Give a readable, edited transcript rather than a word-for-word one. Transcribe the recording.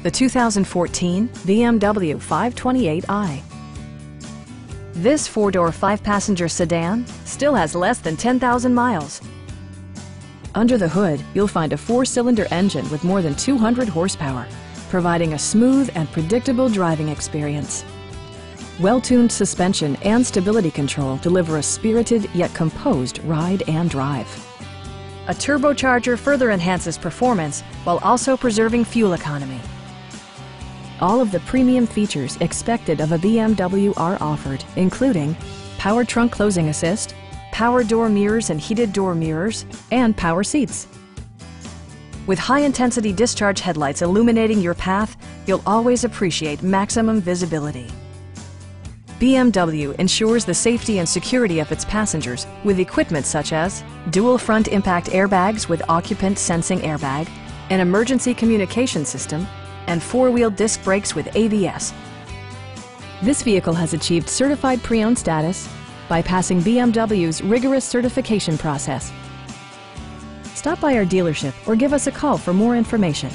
the 2014 BMW 528i. This four-door, five-passenger sedan still has less than 10,000 miles. Under the hood, you'll find a four-cylinder engine with more than 200 horsepower, providing a smooth and predictable driving experience. Well-tuned suspension and stability control deliver a spirited yet composed ride and drive. A turbocharger further enhances performance while also preserving fuel economy. All of the premium features expected of a BMW are offered, including power trunk closing assist, power door mirrors and heated door mirrors, and power seats. With high-intensity discharge headlights illuminating your path, you'll always appreciate maximum visibility. BMW ensures the safety and security of its passengers with equipment such as dual front impact airbags with occupant sensing airbag, an emergency communication system, and four-wheel disc brakes with ABS. This vehicle has achieved certified pre-owned status by passing BMW's rigorous certification process. Stop by our dealership or give us a call for more information.